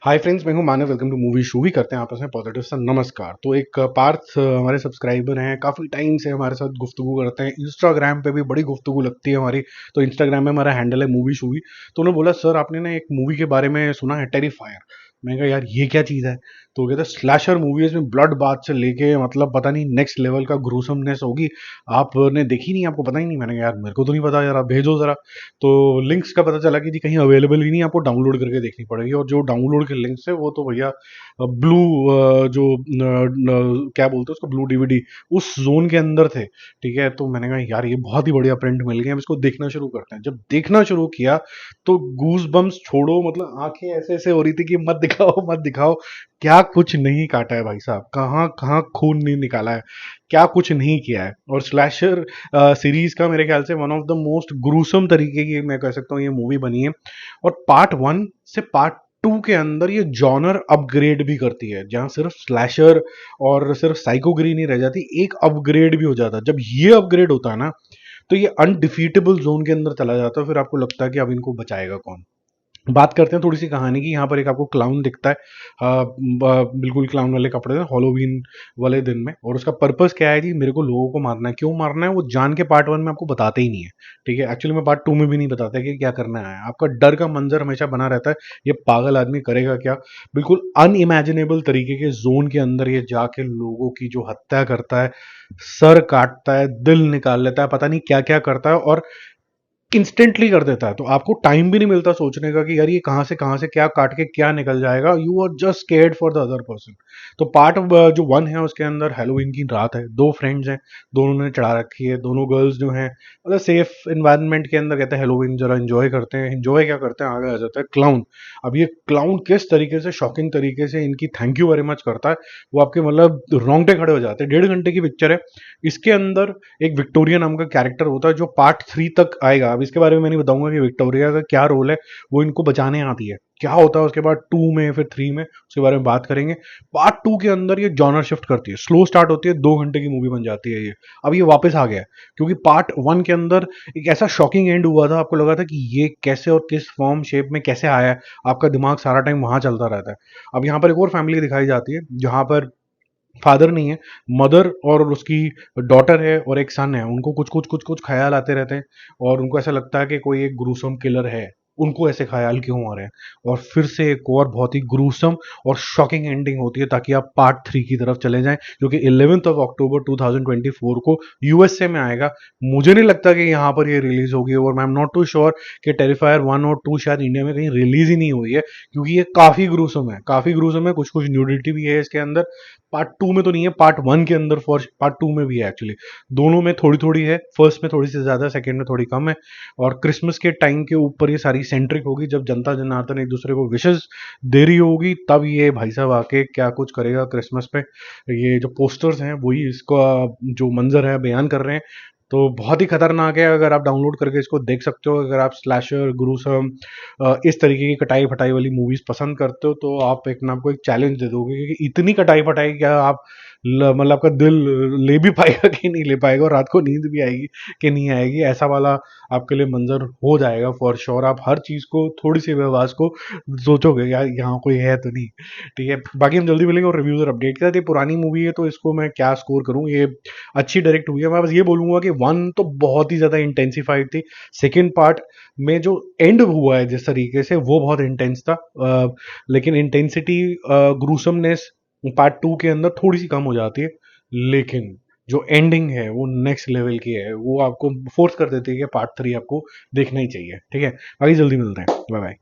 हाय friends, मैं हूं Manav. Welcome to movie shoovie. करते हैं आपस में पॉजिटिव सा नमस्कार। तो एक पार्थ हमारे सब्सक्राइबर हैं, काफ़ी टाइम से हमारे साथ गुफ्तगू करते हैं। इंस्टाग्राम पे भी बड़ी गुफ्तगू लगती है हमारी। तो इंस्टाग्राम में हमारा हैंडल है मूवी शूवी। तो उन्होंने बोला, सर आपने ना एक मूवी के बारे में सुना है, टेरिफायर। मैं कहा यार ये क्या चीज़ है। तो वो कहते स्लैशर मूवी, इसमें ब्लड बाथ से लेके मतलब पता नहीं नेक्स्ट लेवल का ग्रूसमनेस होगी। आपने देखी नहीं, आपको पता ही नहीं। मैंने कहा यार मेरे को तो नहीं पता यार, आप भेजो ज़रा। तो लिंक्स का पता चला कि जी कहीं अवेलेबल ही नहीं, आपको डाउनलोड करके देखनी पड़ेगी। और जो डाउनलोड के लिंक्स है वो तो भैया ब्लू, जो क्या बोलते हैं उसको, ब्लू डीवीडी, उस जोन के अंदर थे। ठीक है, तो मैंने कहा यार ये बहुत ही बढ़िया प्रिंट मिल गया, हम इसको देखना शुरू करते हैं। जब देखना शुरू किया तो गूज बम्स छोड़ो, मतलब आंखें ऐसे ऐसे हो रही थी कि मत दिखाओ मत दिखाओ। क्या कुछ नहीं काटा है भाई साहब, कहाँ कहाँ खून नहीं निकाला है, क्या कुछ नहीं किया है। और स्लैशर सीरीज का मेरे ख्याल से one of the most gruesome तरीके की मैं कह सकता हूँ ये मूवी बनी है। और पार्ट वन से पार्ट टू के अंदर ये जॉनर अपग्रेड भी करती है, जहां सिर्फ स्लैशर और सिर्फ साइकोग्री नहीं रह जाती, एक अपग्रेड भी हो जाता है। जब ये अपग्रेड होता है ना, तो ये अनडिफीटेबल जोन के अंदर चला जाता है। फिर आपको लगता है कि अब इनको बचाएगा कौन। बात करते हैं थोड़ी सी कहानी की। यहाँ पर एक आपको क्लाउन दिखता है, बिल्कुल क्लाउन वाले कपड़े में, हॉलोवीन वाले दिन में। और उसका पर्पस क्या है जी, मेरे को लोगों को मारना है। क्यों मारना है वो जान के पार्ट वन में आपको बताते ही नहीं है। ठीक है, एक्चुअली में पार्ट टू में भी नहीं बताते कि क्या करना है। आपका डर का मंजर हमेशा बना रहता है, ये पागल आदमी करेगा क्या। बिल्कुल अनइमेजिनेबल तरीके के जोन के अंदर ये जाके लोगों की जो हत्या करता है, सर काटता है, दिल निकाल लेता है, पता नहीं क्या क्या करता है। और इंस्टेंटली कर देता है, तो आपको टाइम भी नहीं मिलता सोचने का कि यार ये कहां से क्या काट के क्या निकल जाएगा। You are just scared for the other person. तो पार्ट जो वन है उसके अंदर हेलोवीन की रात है, दो फ्रेंड्स हैं, दोनों ने चढ़ा रखी है। दोनों गर्ल्स जो हैं मतलब सेफ इन्वायरमेंट के अंदर कहते हैं हेलोवीन जरा एंजॉय करते हैं। एंजॉय क्या करते हैं, आगे आ जाता है क्लाउन। अब ये क्लाउन किस तरीके से शॉकिंग तरीके से इनकी थैंक यू वेरी मच करता है, वो आपके मतलब रोंगटे खड़े हो जाते हैं। 1.5 घंटे की पिक्चर है। इसके अंदर एक विक्टोरिया नाम का कैरेक्टर होता है जो पार्ट थ्री तक आएगा। अब इसके बारे में मैं नहीं बताऊंगा कि विक्टोरिया का क्या रोल है, वो इनको बचाने आती है। क्या होता है उसके बाद टू में, फिर थ्री में, उसके बारे में बात करेंगे। पार्ट टू के अंदर ये जॉनर शिफ्ट करती है, स्लो स्टार्ट होती है, 2 घंटे की मूवी बन जाती है ये। अब ये वापस आ गया है, क्योंकि पार्ट वन के अंदर एक ऐसा शॉकिंग एंड हुआ था, आपको लगा था कि ये कैसे और किस फॉर्म शेप में कैसे आया है। आपका दिमाग सारा टाइम वहां चलता रहता है। अब यहाँ पर एक और फैमिली दिखाई जाती है, जहां पर फादर नहीं है, मदर और उसकी डॉटर है और एक सन है। उनको कुछ ख्याल आते रहते हैं, और उनको ऐसा लगता है कि कोई एक ग्रूसम किलर है। उनको ऐसे ख्याल क्यों आ रहे हैं। और फिर से एक और बहुत ही ग्रूसम और शॉकिंग एंडिंग होती है, ताकि आप पार्ट थ्री की तरफ चले जाएं, जो कि 11 अक्टूबर 2024 को यूएसए में आएगा। मुझे नहीं लगता कि यहाँ पर ये रिलीज होगी, और I am not too sure कि टेरिफायर वन और टू शायद इंडिया में कहीं रिलीज ही नहीं हुई है, क्योंकि ये काफी ग्रूसम है, काफी ग्रूसम है। कुछ कुछ न्यूडिटी भी है इसके अंदर। पार्ट टू में तो नहीं है, पार्ट वन के अंदर, फॉर पार्ट टू में भी है एक्चुअली। दोनों में थोड़ी थोड़ी है, फर्स्ट में थोड़ी सी ज्यादा, सेकंड में थोड़ी कम है। और क्रिसमस के टाइम के ऊपर ये सारी सेंट्रिक होगी, जब जनता जनार्दन एक दूसरे को विशेष दे रही होगी, तब ये भाई साहब आके क्या कुछ करेगा क्रिसमस पे। ये जो पोस्टर्स हैं वही इसका जो मंजर है बयान कर रहे हैं। तो बहुत ही खतरनाक है। अगर आप डाउनलोड करके इसको देख सकते हो, अगर आप स्लैशर, गुरूसम, इस तरीके की कटाई फटाई वाली मूवीज पसंद करते हो, तो आप एक ना आपको एक चैलेंज दे दोगे, क्योंकि इतनी कटाई फटाई क्या आप मतलब आपका दिल ले भी पाएगा कि नहीं ले पाएगा, और रात को नींद भी आएगी कि नहीं आएगी, ऐसा वाला आपके लिए मंजर हो जाएगा फॉर श्योर। आप हर चीज को, थोड़ी सी भी आवाज को सोचोगे यार यहाँ कोई है तो नहीं। ठीक है, बाकी हम जल्दी मिलेंगे और रिव्यूज और अपडेट के साथ। ये पुरानी मूवी है तो इसको मैं क्या स्कोर करूँ, ये अच्छी डायरेक्ट हुई है। मैं बस ये बोलूंगा कि वन तो बहुत ही ज्यादा इंटेंसिफाइड थी। सेकेंड पार्ट में जो एंड हुआ है जिस तरीके से, वो बहुत इंटेंस था। लेकिन इंटेंसिटी, ग्रूसमनेस पार्ट टू के अंदर थोड़ी सी कम हो जाती है। लेकिन जो एंडिंग है वो नेक्स्ट लेवल की है, वो आपको फोर्स कर देती है कि पार्ट थ्री आपको देखना ही चाहिए। ठीक है, बाकी जल्दी मिलते हैं, बाय बाय।